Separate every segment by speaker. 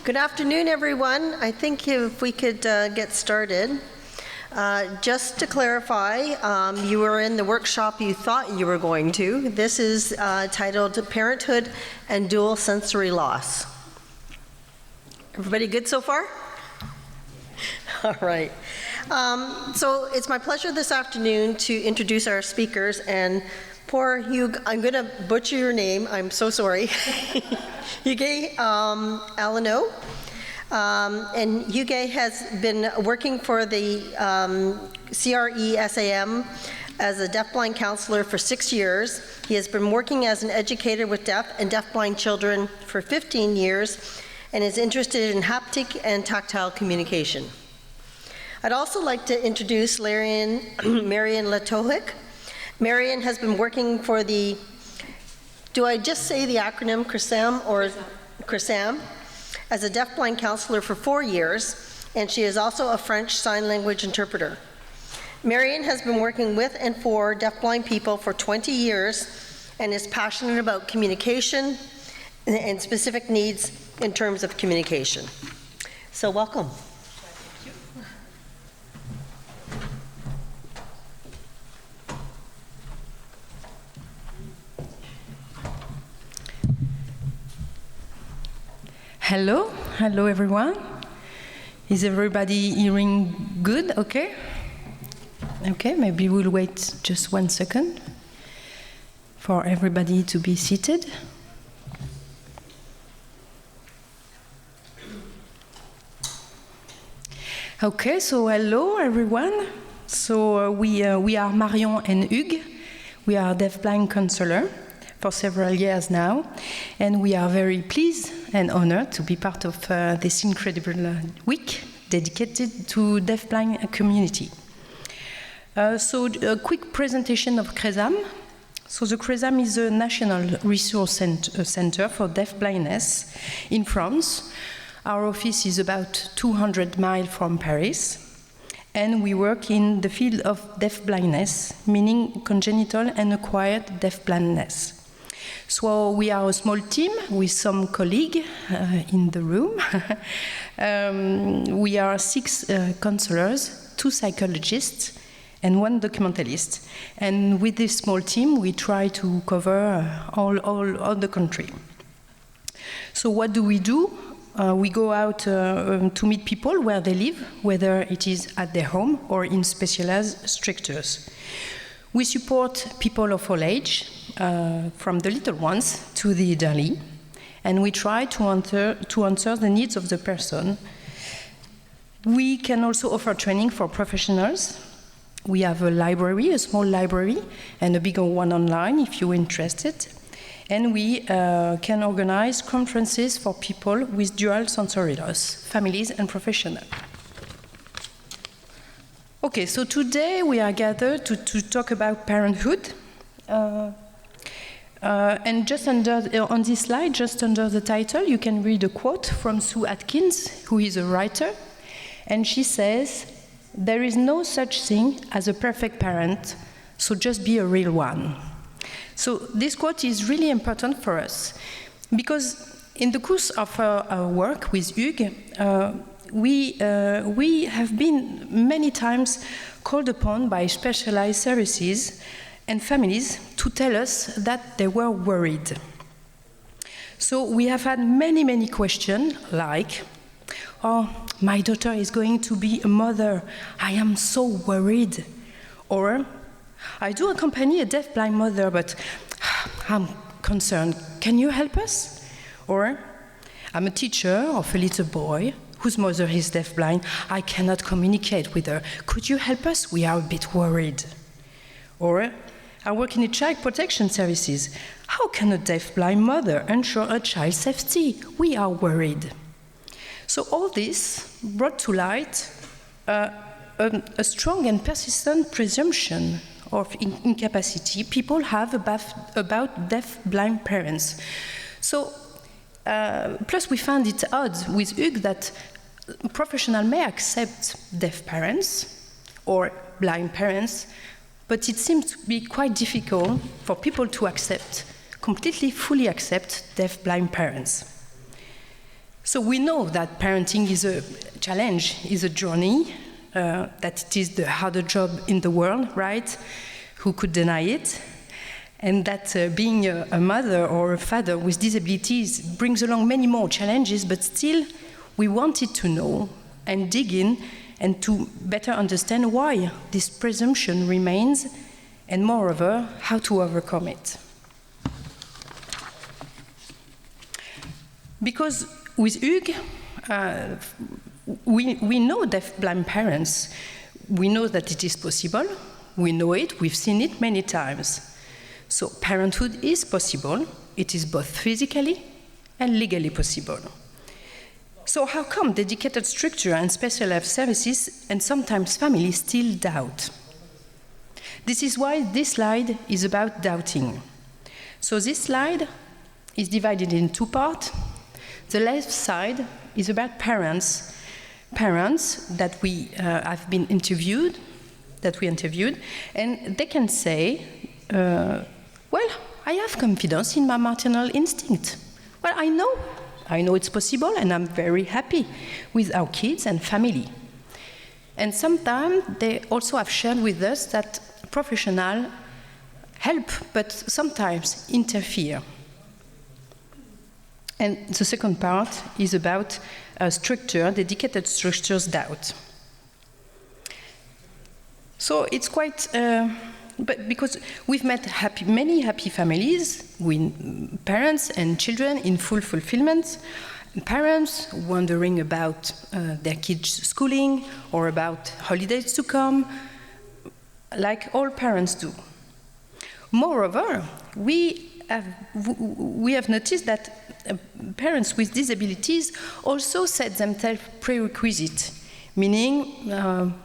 Speaker 1: Good afternoon, everyone. I think if we could get started. Just to clarify, you were in the workshop you thought you were going to. This is titled Parenthood and Dual Sensory Loss. Everybody good so far? All right. So it's my pleasure this afternoon to introduce our speakers, and poor Hugh, I'm going to butcher your name, I'm so sorry. Hugues Alano. And Hugues has been working for the CRE-SAM as a deafblind counselor for 6 years. He has been working as an educator with deaf and deafblind children for 15 years and is interested in haptic and tactile communication. I'd also like to introduce Marion Latohic. Marion has been working for the, do I just say the acronym CRESAM or CRESAM, as a deafblind counselor for 4 years, and she is also a French Sign Language interpreter. Marion has been working with and for deafblind people for 20 years and is passionate about communication and specific needs in terms of communication. So welcome.
Speaker 2: Hello everyone. Is everybody hearing good? Okay, maybe we'll wait just 1 second for everybody to be seated. Okay, so hello everyone. So we are Marion and Hugues. We are deafblind counselor for several years now, and we are very pleased and honored to be part of this incredible week dedicated to deafblind community. So a quick presentation of CRESAM. So the CRESAM is a national resource center for deafblindness in France. Our office is about 200 miles from Paris, and we work in the field of deafblindness, meaning congenital and acquired deafblindness. So we are a small team with some colleagues in the room. We are 6 counselors, 2 psychologists, and 1 documentalist. And with this small team, we try to cover all the country. So what do? We go out to meet people where they live, whether it is at their home or in specialized structures. We support people of all age, from the little ones to the elderly, and we try to answer the needs of the person. We can also offer training for professionals. We have a library, a small library, and a bigger one online if you're interested. And we can organize conferences for people with dual sensory loss, families and professionals. Okay, so today we are gathered to talk about parenthood. And just on this slide, just under the title, you can read a quote from Sue Atkins, who is a writer. And she says, "There is no such thing as a perfect parent, so just be a real one." So this quote is really important for us, because in the course of our work with Hugues, we have been many times called upon by specialized services and families to tell us that they were worried. So we have had many questions like, "Oh, my daughter is going to be a mother. I am so worried." Or, "I do accompany a deafblind mother, but I'm concerned. Can you help us?" Or, "I'm a teacher of a little boy whose mother is deafblind. I cannot communicate with her. Could you help us? We are a bit worried." Or, "I work in the child protection services. How can a deafblind mother ensure a child's safety? We are worried." So all this brought to light a strong and persistent presumption of incapacity people have about deaf-blind parents. So, plus we found it odd with Hugues that professionals may accept deaf parents or blind parents, but it seems to be quite difficult for people to accept, completely, fully accept deaf-blind parents. So we know that parenting is a challenge, is a journey, that it is the harder job in the world, right? Who could deny it? And that being a mother or a father with disabilities brings along many more challenges, but still we wanted to know and dig in and to better understand why this presumption remains, and moreover, how to overcome it. Because with Hugues, we know deaf-blind parents. We know that it is possible. We know it. We've seen it many times. So parenthood is possible. It is both physically and legally possible. So how come dedicated structure and specialized services and sometimes families still doubt? This is why this slide is about doubting. So this slide is divided in two parts. The left side is about parents that we have been interviewed, and they can say, well, I have confidence in my maternal instinct. Well, I know it's possible, and I'm very happy with our kids and family. And sometimes they also have shared with us that professionals help, but sometimes interfere. And the second part is about structure, dedicated structures doubt. So it's quite, but because we've met many happy families with parents and children in full fulfillment, parents wondering about their kids' schooling or about holidays to come, like all parents do. Moreover, we have noticed that parents with disabilities also set themselves prerequisites, meaning,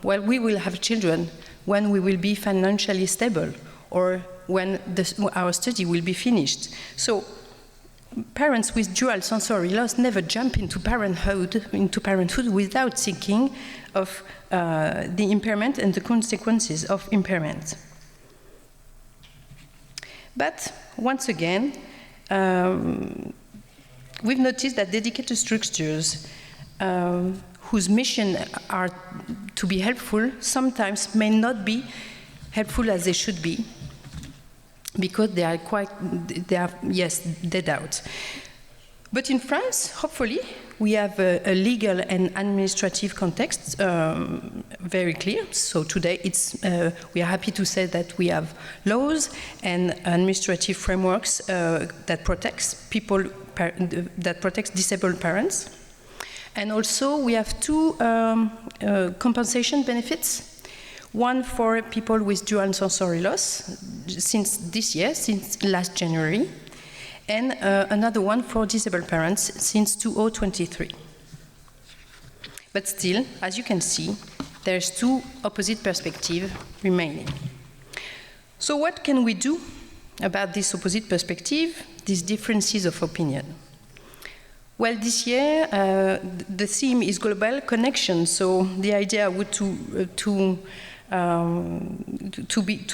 Speaker 2: well, we will have children when we will be financially stable or when our study will be finished. So parents with dual sensory loss never jump into parenthood without thinking of the impairment and the consequences of impairment. But once again, we've noticed that dedicated structures whose mission are to be helpful sometimes may not be helpful as they should be, because they doubt. But in France, hopefully, we have a legal and administrative context very clear. So today, we are happy to say that we have laws and administrative frameworks that protects disabled parents. And also, we have two compensation benefits. One for people with dual sensory loss since this year, since last January, and another one for disabled parents since 2023. But still, as you can see, there's two opposite perspectives remaining. So what can we do about this opposite perspective, these differences of opinion? Well, this year, the theme is global connection, so the idea would to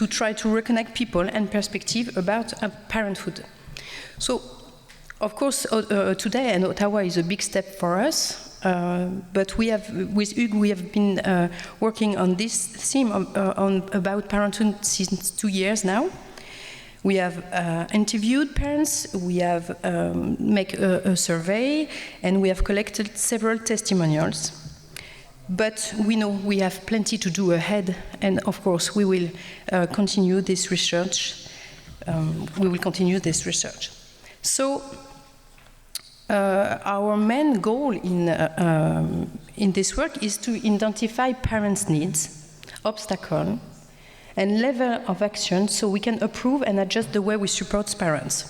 Speaker 2: try to reconnect people and perspective about parenthood. So, of course, today, and Ottawa is a big step for us, but with Hugues, we have been working on this theme about parenthood since 2 years now. We have interviewed parents, we have made a survey, and we have collected several testimonials. But we know we have plenty to do ahead, and of course we will continue this research. So our main goal in this work is to identify parents' needs, obstacles, and level of action so we can approve and adjust the way we support parents.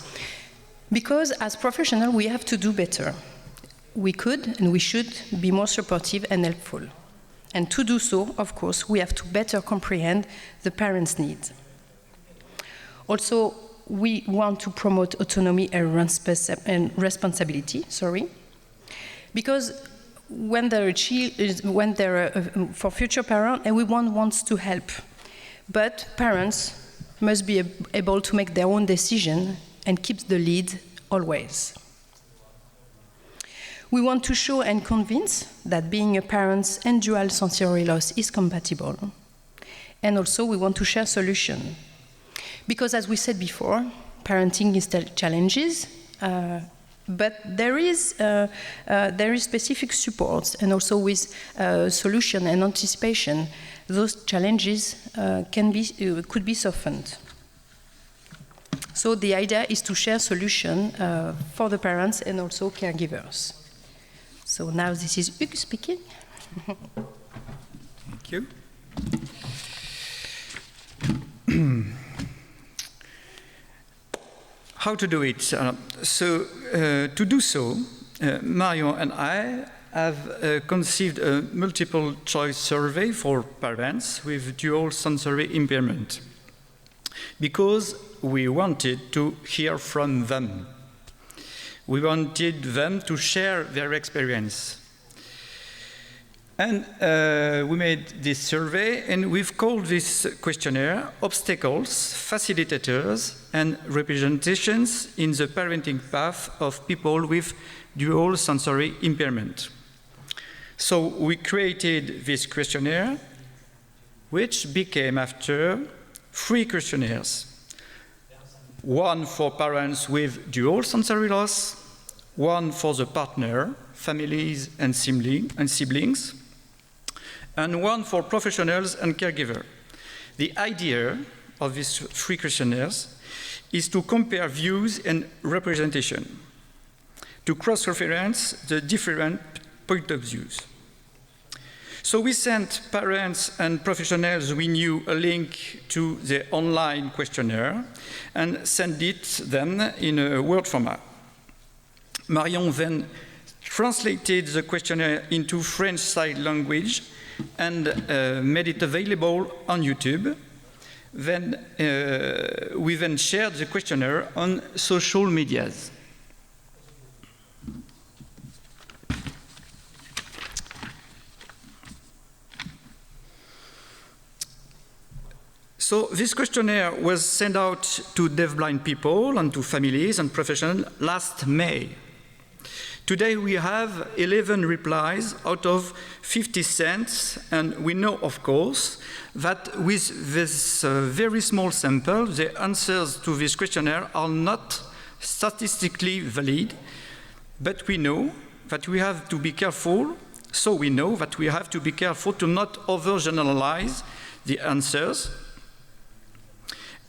Speaker 2: Because as professionals, we have to do better. We could and we should be more supportive and helpful. And to do so, of course, we have to better comprehend the parents' needs. Also, we want to promote autonomy and responsibility, because when they're for future parents, everyone wants to help. But parents must be able to make their own decision and keep the lead always. We want to show and convince that being a parent and dual sensory loss is compatible. And also we want to share solutions. Because as we said before, parenting is challenges, but there is specific supports, and also with solution and anticipation, those challenges could be softened. So the idea is to share solution for the parents and also caregivers. So now this is Hugues speaking.
Speaker 3: Thank you. How to do it? To do so, Marion and I have conceived a multiple choice survey for parents with dual sensory impairment, because we wanted to hear from them. We wanted them to share their experience. And we made this survey, and we've called this questionnaire Obstacles, Facilitators, and Representations in the Parenting Path of People with Dual Sensory Impairment. So we created this questionnaire, which became after 3 questionnaires. One for parents with dual sensory loss, one for the partner, families, and siblings, and one for professionals and caregivers. The idea of these 3 questionnaires is to compare views and representation, to cross-reference the different point of views. So we sent parents and professionals we knew a link to the online questionnaire and sent it them in a Word format. Marion then translated the questionnaire into French sign language and made it available on YouTube. Then we then shared the questionnaire on social medias. So this questionnaire was sent out to deafblind people and to families and professionals last May. Today we have 11 replies out of 50 cents, and we know, of course, that with this very small sample, the answers to this questionnaire are not statistically valid, but we know that we have to be careful, so we know that we have to be careful to not overgeneralize the answers.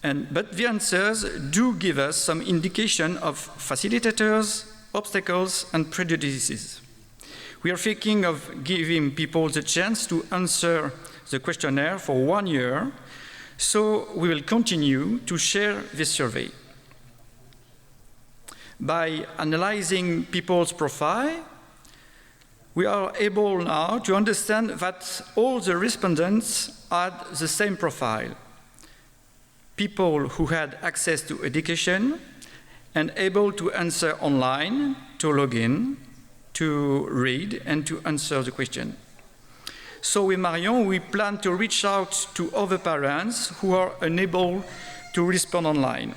Speaker 3: But the answers do give us some indication of facilitators, obstacles, and prejudices. We are thinking of giving people the chance to answer the questionnaire for 1 year, so we will continue to share this survey. By analyzing people's profile, we are able now to understand that all the respondents had the same profile. People who had access to education and able to answer online, to log in, to read, and to answer the question. So with Marion, we plan to reach out to other parents who are unable to respond online.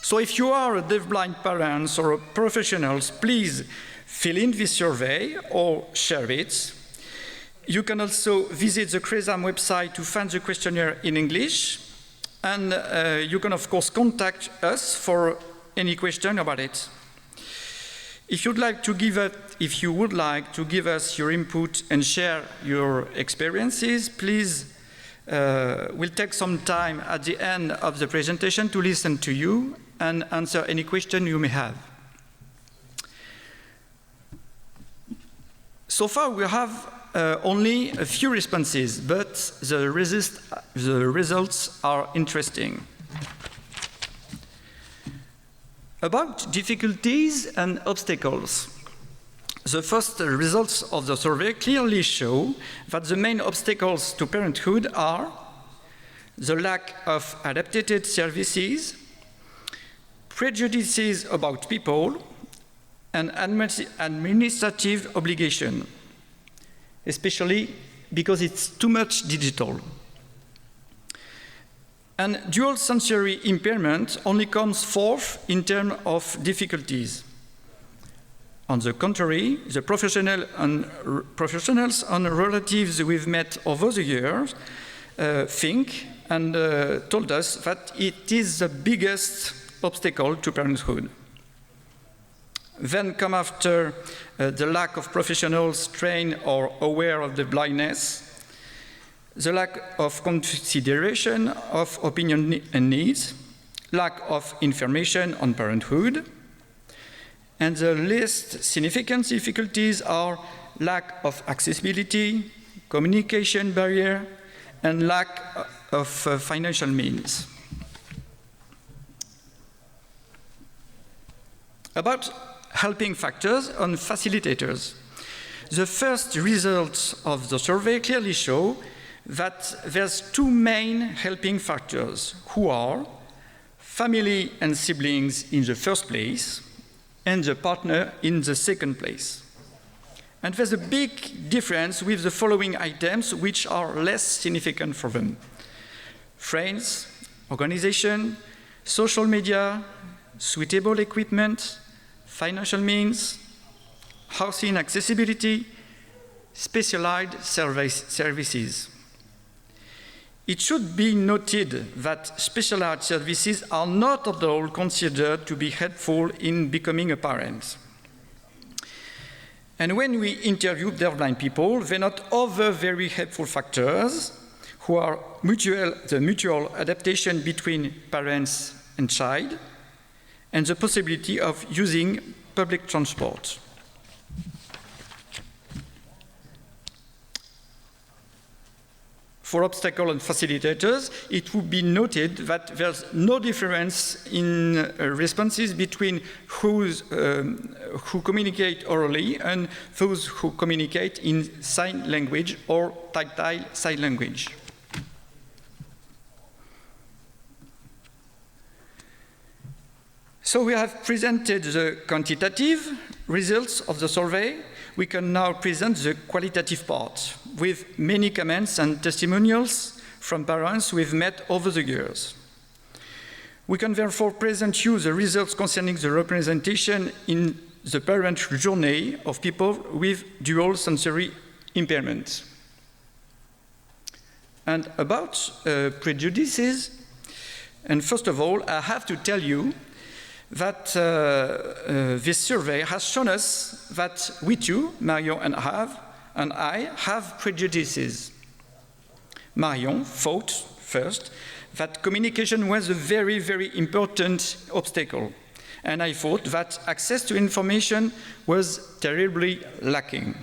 Speaker 3: So if you are a deafblind parent or a professional, please fill in this survey or share it. You can also visit the CRESAM website to find the questionnaire in English. And you can, of course, contact us for any question about it. If you would like to give us your input and share your experiences, please, we'll take some time at the end of the presentation to listen to you and answer any question you may have. So far, we have only a few responses, but the results are interesting. About difficulties and obstacles, the first results of the survey clearly show that the main obstacles to parenthood are the lack of adapted services, prejudices about people, and administrative obligation, especially because it's too much digital. And dual sensory impairment only comes fourth in terms of difficulties. On the contrary, the professionals and relatives we've met over the years think and told us that it is the biggest obstacle to parenthood. Then come after the lack of professionals trained or aware of the blindness, the lack of consideration of opinion and needs, lack of information on parenthood, and the least significant difficulties are lack of accessibility, communication barrier, and lack of financial means. About helping factors and facilitators. The first results of the survey clearly show that there's two main helping factors, who are family and siblings in the first place, and the partner in the second place. And there's a big difference with the following items, which are less significant for them: friends, organization, social media, suitable equipment, financial means, housing accessibility, specialized services. It should be noted that specialized services are not at all considered to be helpful in becoming a parent. And when we interview deafblind people, they note other very helpful factors, who are the mutual adaptation between parents and child, and the possibility of using public transport. For obstacle and facilitators, it would be noted that there's no difference in responses between who communicate orally and those who communicate in sign language or tactile sign language. So we have presented the quantitative results of the survey. We can now present the qualitative part, with many comments and testimonials from parents we've met over the years. We can therefore present you the results concerning the representation in the parent journey of people with dual sensory impairment. And about prejudices, and first of all, I have to tell you that this survey has shown us that we too, Marion and I, have prejudices. Marion thought first that communication was a very, very important obstacle, and I thought that access to information was terribly lacking.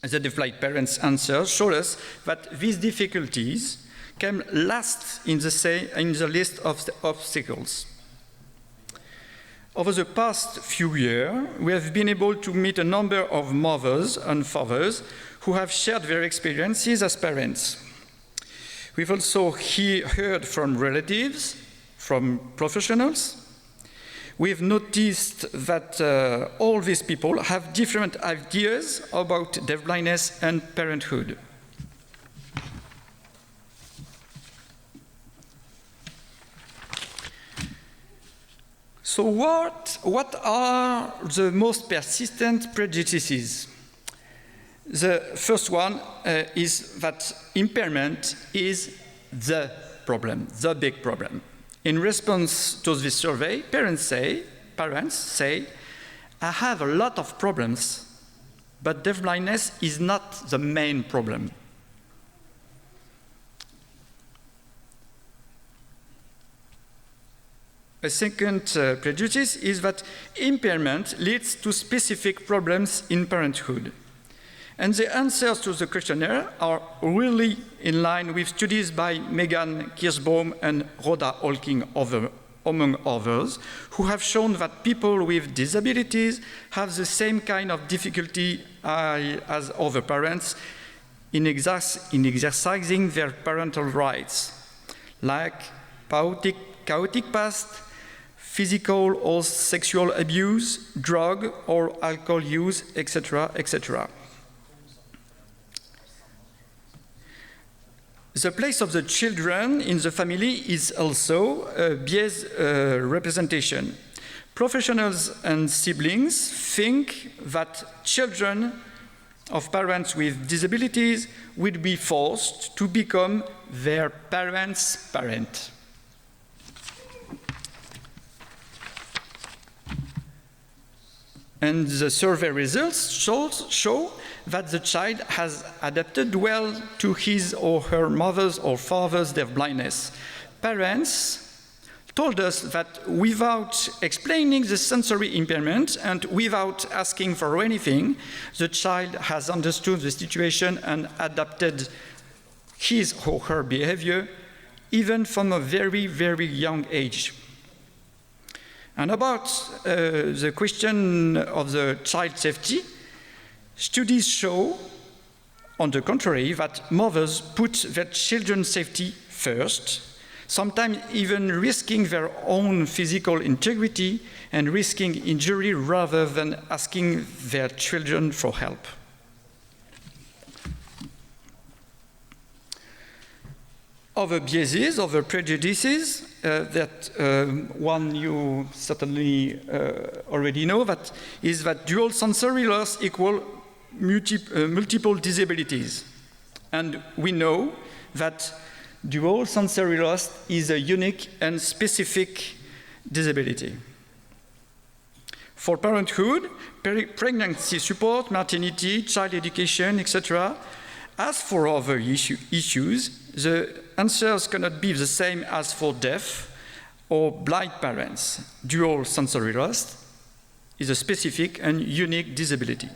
Speaker 3: The deafblind parents' answers showed us that these difficulties came last in the list of the obstacles. Over the past few years, we have been able to meet a number of mothers and fathers who have shared their experiences as parents. We've also heard from relatives, from professionals. We've noticed that all these people have different ideas about deafblindness and parenthood. So what are the most persistent prejudices? The first one is that impairment is the problem, the big problem. In response to this survey, parents say, I have a lot of problems, but deafblindness is not the main problem. A second prejudice is that impairment leads to specific problems in parenthood. And the answers to the questionnaire are really in line with studies by Megan Kirschbaum and Rhoda Holking, among others, who have shown that people with disabilities have the same kind of difficulty as other parents in exercising their parental rights, like chaotic past, physical or sexual abuse, drug or alcohol use, etc., etc. The place of the children in the family is also a biased representation. Professionals and siblings think that children of parents with disabilities will be forced to become their parents' parent. And the survey results show that the child has adapted well to his or her mother's or father's deafblindness. Parents told us that without explaining the sensory impairment and without asking for anything, the child has understood the situation and adapted his or her behavior, even from a very, very young age. And about the question of the child safety, studies show, on the contrary, that mothers put their children's safety first, sometimes even risking their own physical integrity and risking injury rather than asking their children for help. Other biases, other prejudices, that one you certainly already know, that is that dual sensory loss equal multiple disabilities. And we know that dual sensory loss is a unique and specific disability. For parenthood, pregnancy support, maternity, child education, etc., as for other issues, the answers cannot be the same as for deaf or blind parents. Dual sensory loss is a specific and unique disability.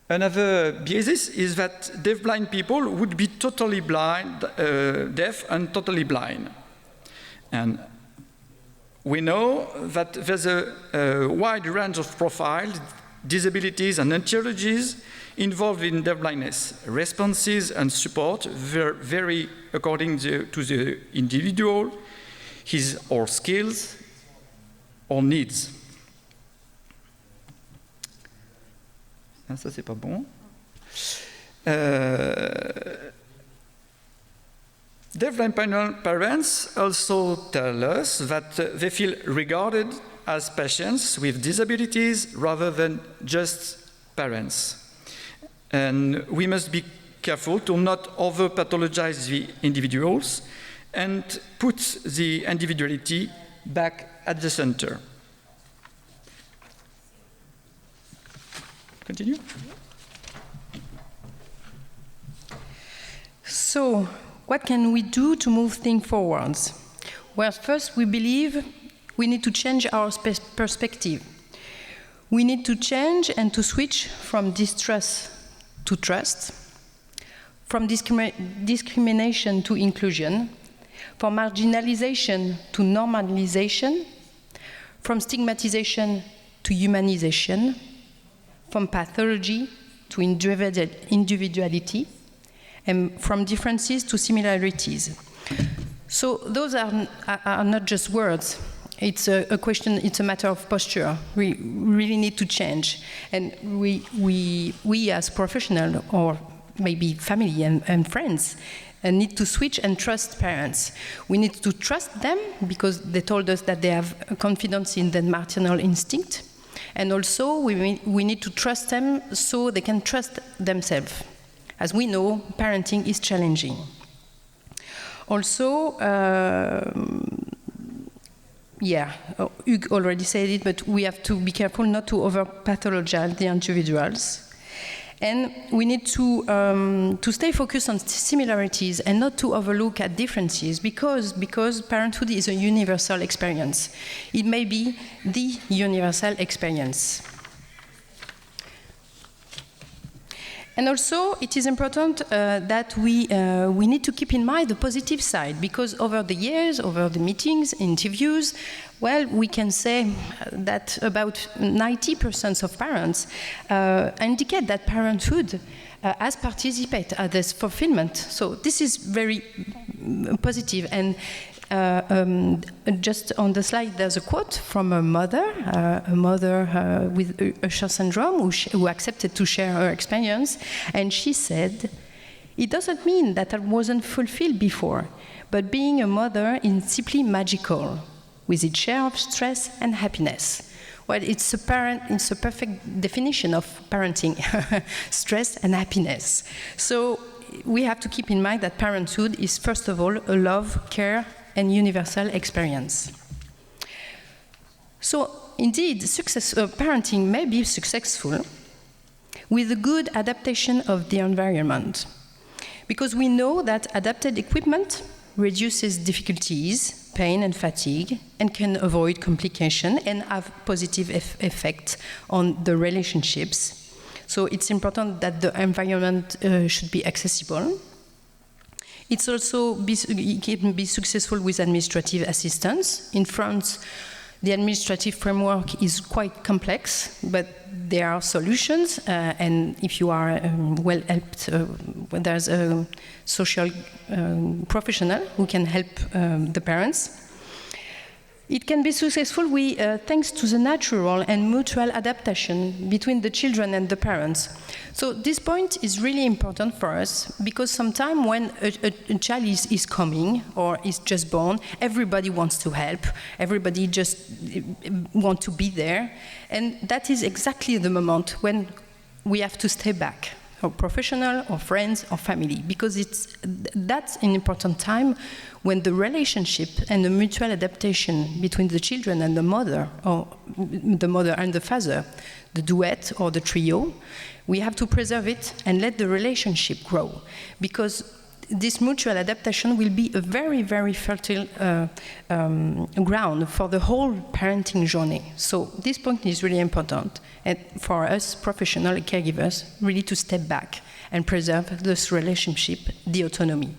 Speaker 3: Another basis is that deafblind people would be totally blind, deaf and totally blind. And we know that there's a wide range of profiles, disabilities and etiologies involved in deafblindness. Responses and support vary according to the individual, his or skills or needs. Ah, ça, c'est pas bon. Deafblind parents also tell us that they feel regarded as patients with disabilities rather than just parents. And we must be careful to not over-pathologize the individuals and put the individuality back at the center. Continue?
Speaker 2: So, what can we do to move things forwards? Well, first, we believe we need to change our perspective. We need to change and to switch from distrust to trust, from discrimination to inclusion, from marginalization to normalization, from stigmatization to humanization, from pathology to individuality, and from differences to similarities. So those are not just words. It's a question, it's a matter of posture. We really need to change. And we as professionals, or maybe family and friends, need to switch and trust parents. We need to trust them because they told us that they have confidence in their maternal instinct. And also, we need to trust them so they can trust themselves. As we know, parenting is challenging. Also, Hugues already said it, but we have to be careful not to over-pathologize the individuals. And we need to stay focused on similarities and not to overlook at differences because parenthood is a universal experience. It may be the universal experience. And also, it is important that we need to keep in mind the positive side, because over the years, over the meetings, interviews, well, we can say that about 90% of parents indicate that parenthood has participated at this fulfillment. So this is very positive. And just on the slide, there's a quote from a mother with Usher syndrome who accepted to share her experience. And she said, "It doesn't mean that I wasn't fulfilled before, but being a mother is simply magical, with its share of stress and happiness. Well, it's a perfect definition of parenting, stress and happiness. So we have to keep in mind that parenthood is, first of all, a love, care, and universal experience. So, indeed, parenting may be successful with a good adaptation of the environment, because we know that adapted equipment reduces difficulties, pain and fatigue, and can avoid complication and have positive effect on the relationships. So it's important that the environment should be accessible. It can be successful with administrative assistance. In France, the administrative framework is quite complex, but there are solutions, and if you are well helped, there's a social professional who can help the parents. It can be successful thanks to the natural and mutual adaptation between the children and the parents. So this point is really important for us, because sometimes when a child is coming or is just born, everybody wants to help, everybody just wants to be there, and that is exactly the moment when we have to stay back, or professional, or friends, or family, because that's an important time when the relationship and the mutual adaptation between the children and the mother, or the mother and the father, the duet or the trio, we have to preserve it and let the relationship grow, because this mutual adaptation will be a very, very fertile ground for the whole parenting journey. So this point is really important, and for us professional caregivers, really to step back and preserve this relationship, the autonomy.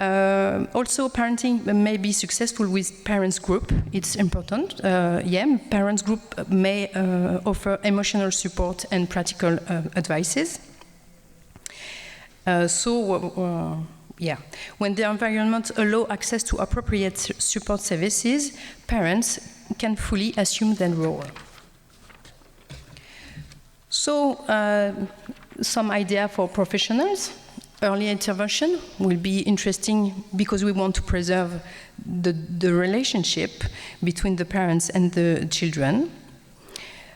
Speaker 2: Also, parenting may be successful with parents group. It's important. Parents group may offer emotional support and practical advices. When the environment allows access to appropriate support services, parents can fully assume their role. So, some idea for professionals. Early intervention will be interesting because we want to preserve the relationship between the parents and the children.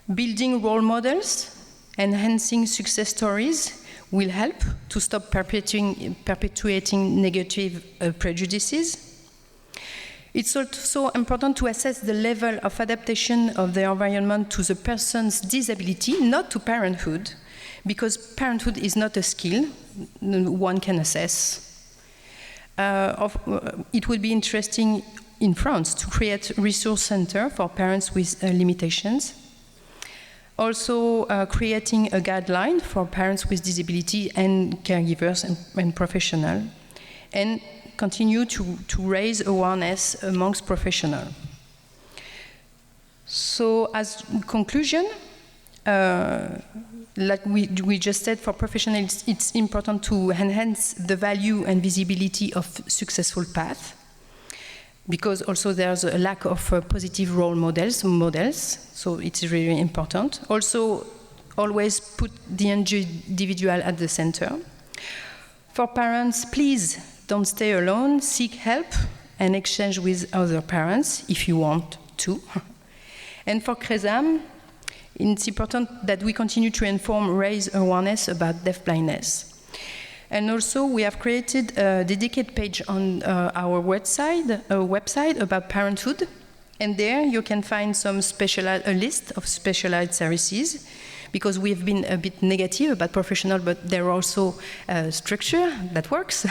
Speaker 2: Building role models, enhancing success stories will help to stop perpetuating negative prejudices. It's also important to assess the level of adaptation of the environment to the person's disability, not to parenthood, because parenthood is not a skill one can assess. It would be interesting in France to create a resource center for parents with limitations. Also creating a guideline for parents with disability and caregivers and professionals, and continue to raise awareness amongst professionals. So as conclusion, like we just said, for professionals, it's important to enhance the value and visibility of successful path, because also there's a lack of positive role models, so it's really important. Also, always put the individual at the center. For parents, please don't stay alone, seek help and exchange with other parents if you want to. And for CRESAM, it's important that we continue to raise awareness about deafblindness. And also, we have created a dedicated page on our website about parenthood. And there you can find a list of specialized services, because we've been a bit negative about professional, but there are also structure that works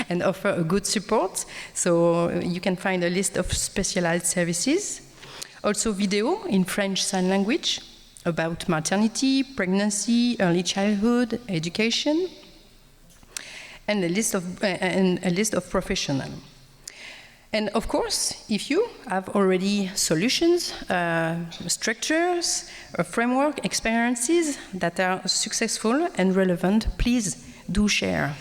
Speaker 2: and offer a good support. So you can find a list of specialized services. Also video in French Sign Language about maternity, pregnancy, early childhood, education, and a list of professionals. And of course, if you have already solutions, structures, a framework, experiences that are successful and relevant, please do share.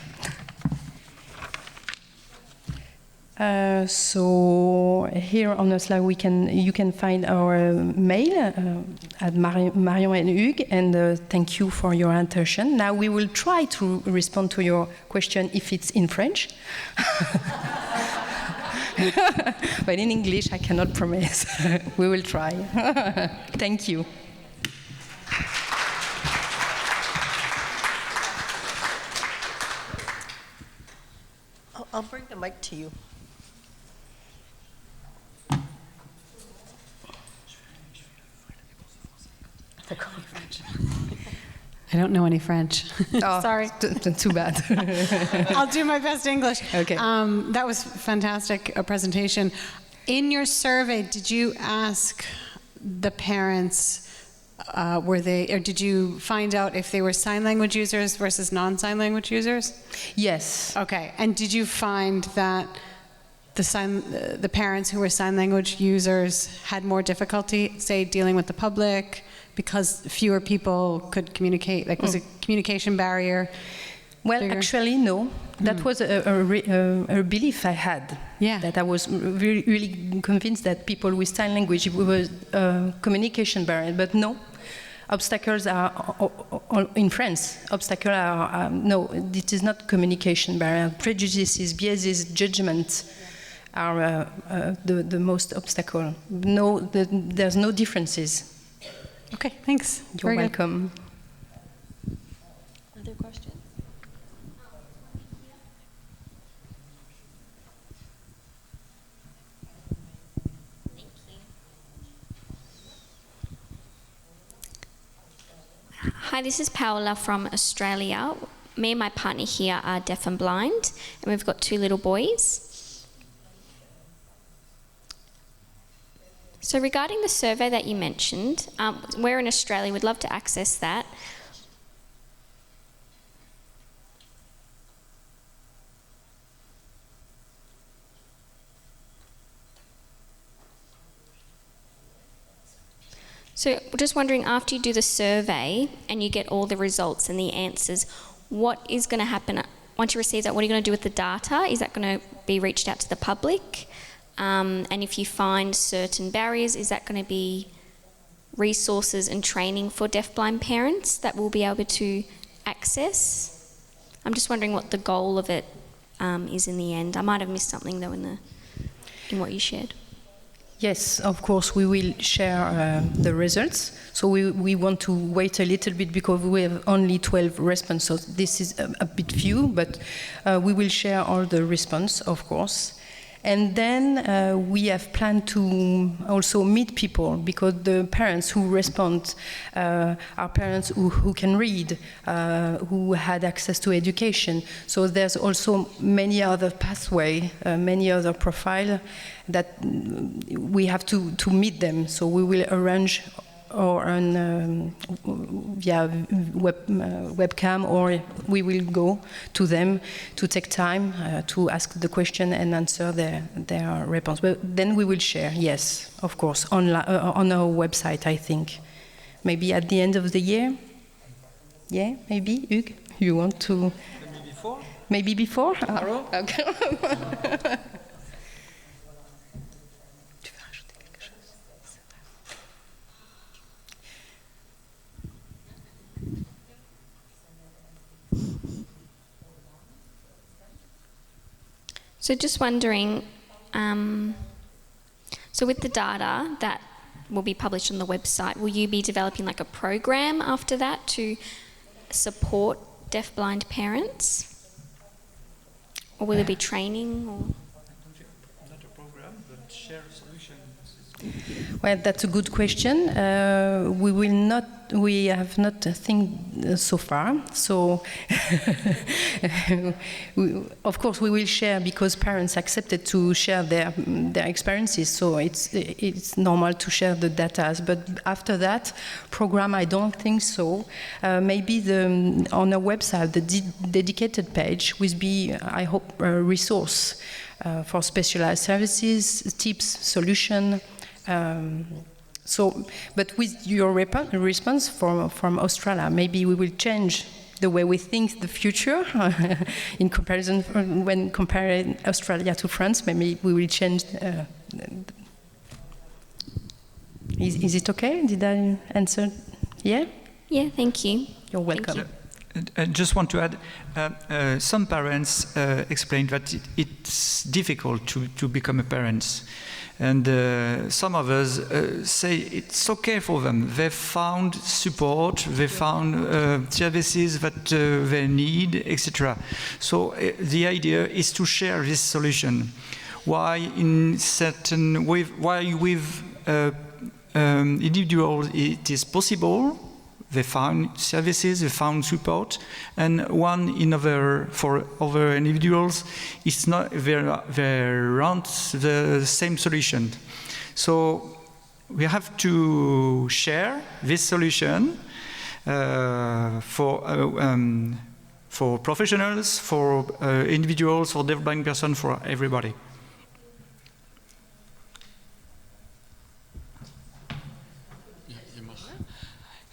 Speaker 2: So here on the slide you can find our mail at Marion and Hugues, and thank you for your attention. Now we will try to respond to your question if it's in French. But in English I cannot promise. We will try. Thank you.
Speaker 1: I'll bring the mic to you.
Speaker 4: I don't know any French.
Speaker 2: Oh,
Speaker 4: Sorry.
Speaker 2: Too bad.
Speaker 4: I'll do my best English.
Speaker 2: Okay.
Speaker 4: That was fantastic, a presentation. In your survey, did you ask the parents, or did you find out if they were sign language users versus non-sign language users?
Speaker 2: Yes.
Speaker 4: Okay. And did you find that the parents who were sign language users had more difficulty, say, dealing with the public because fewer people could communicate? Like, was a communication barrier?
Speaker 2: Well,
Speaker 4: bigger?
Speaker 2: actually, no. That was a belief I had.
Speaker 4: Yeah.
Speaker 2: That I was really convinced that people with sign language was a communication barrier, but no. Obstacles are in France. Obstacles are no. It is not communication barrier. Prejudices, biases, judgment are the most obstacle. No, there's no differences.
Speaker 4: Okay, thanks.
Speaker 2: You're
Speaker 4: Very good.
Speaker 2: welcome.
Speaker 1: Other questions?
Speaker 5: Hi, this is Paola from Australia. Me and my partner here are deaf and blind, and we've got 2 little boys. So regarding the survey that you mentioned, we're in Australia, we'd love to access that. So just wondering, after you do the survey and you get all the results and the answers, what is going to happen once you receive that? What are you going to do with the data? Is that going to be reached out to the public? And if you find certain barriers, is that going to be resources and training for deafblind parents that we'll be able to access? I'm just wondering what the goal of it is in the end. I might have missed something though in what you shared.
Speaker 2: Yes, of course, we will share the results. So we want to wait a little bit because we have only 12 responses. So this is a bit few, but we will share all the response, of course. And then we have planned to also meet people, because the parents who respond are parents who can read, who had access to education. So there's also many other pathways, many other profiles that we have to meet them. So we will arrange or via webcam, or we will go to them to take time to ask the question and answer their response. But then we will share, yes, of course, on our website, I think. Maybe at the end of the year? Yeah, maybe, Hugues? You want to?
Speaker 3: Maybe before?
Speaker 2: Maybe before?
Speaker 3: Tomorrow?
Speaker 2: Okay.
Speaker 5: So just wondering, so with the data that will be published on the website, will you be developing like a program after that to support deafblind parents? Or will there be training? Or?
Speaker 3: Not a program, but share solutions.
Speaker 2: Well, that's a good question. We have not think so far. So, of course, we will share because parents accepted to share their experiences. So it's normal to share the data. But after that program, I don't think so. Maybe on our website, the dedicated page will be, I hope, a resource for specialized services, tips, solution. But with your response from Australia, maybe we will change the way we think the future in comparison when comparing Australia to France. Maybe we will change. Is it okay? Did I answer? Yeah?
Speaker 5: Yeah, thank you.
Speaker 2: You're welcome.
Speaker 3: I just want to add, some parents explained that it's difficult to become a parent. And some of us say it's okay for them. They found support, they found services that they need, etc. So the idea is to share this solution. Why with individuals it is possible. They found services, they found support, and for other individuals, it's not they aren't the same solution. So we have to share this solution for professionals, for individuals, for deafblind persons, for everybody.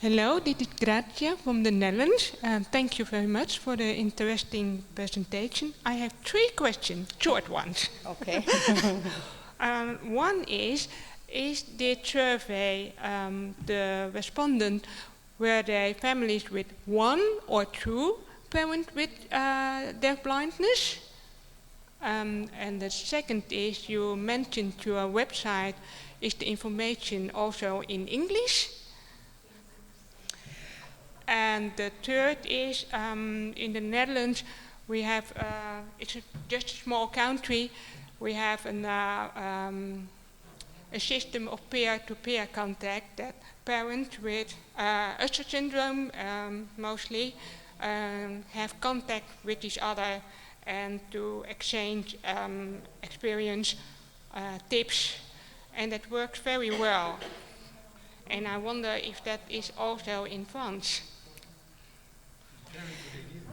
Speaker 6: Hello, this is Gratia from the Netherlands. Thank you very much for the interesting presentation. I have 3 questions, short ones.
Speaker 2: Okay.
Speaker 6: One is the survey, the respondent, were they families with 1 or 2 parents with deafblindness? And the second is, you mentioned your website, is the information also in English? And the third is, in the Netherlands, we have, it's just a small country, we have a system of peer-to-peer contact that parents with Usher syndrome, mostly, have contact with each other and to exchange experience, tips, and that works very well. And I wonder if that is also in France.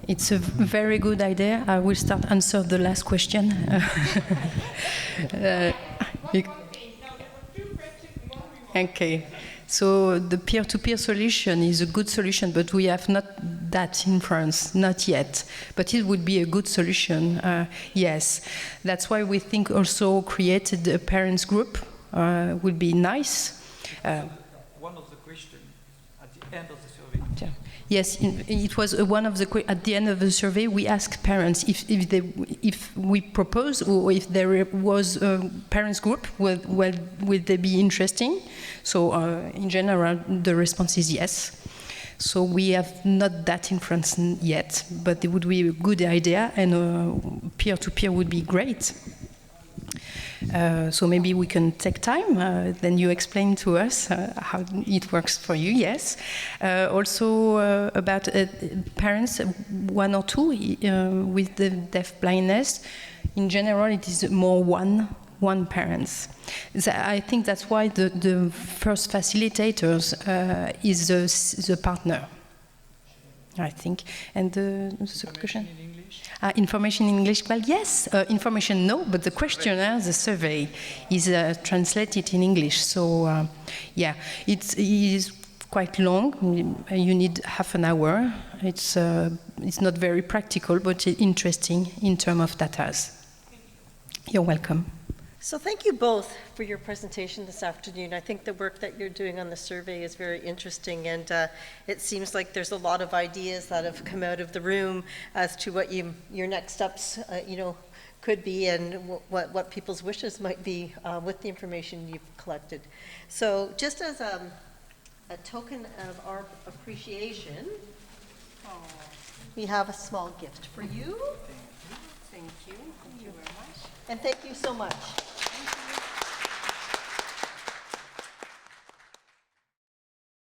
Speaker 2: It's a very good idea. I will start answer the last question. Okay. So the peer-to-peer solution is a good solution, but we have not that in France, not yet. But it would be a good solution, yes. That's why we think also created a parents group would be nice.
Speaker 3: One of the questions at the end of the survey.
Speaker 2: Yes, it was one of the at the end of the survey. We asked parents if we propose or if there was a parents group, would they be interesting? So in general, the response is yes. So we have not that in France yet, but it would be a good idea, and peer-to-peer would be great. So maybe we can take time, then you explain to us how it works for you, yes. Also about parents, 1 or 2 with the deaf-blindness, in general it is more one parents. I think that's why the first facilitators is the partner, I think. And the question? Information in English? Well, yes, information no, but the questionnaire, the survey, is translated in English. So, yeah, it is quite long. You need half an hour. It's not very practical, but interesting in terms of data. You're welcome.
Speaker 1: So thank you both for your presentation this afternoon. I think the work that you're doing on the survey is very interesting, and it seems like there's a lot of ideas that have come out of the room as to what your next steps, could be, and what people's wishes might be with the information you've collected. So just as a token of our appreciation, we have a small gift for you. Thank you. Thank you very much. And thank you so much.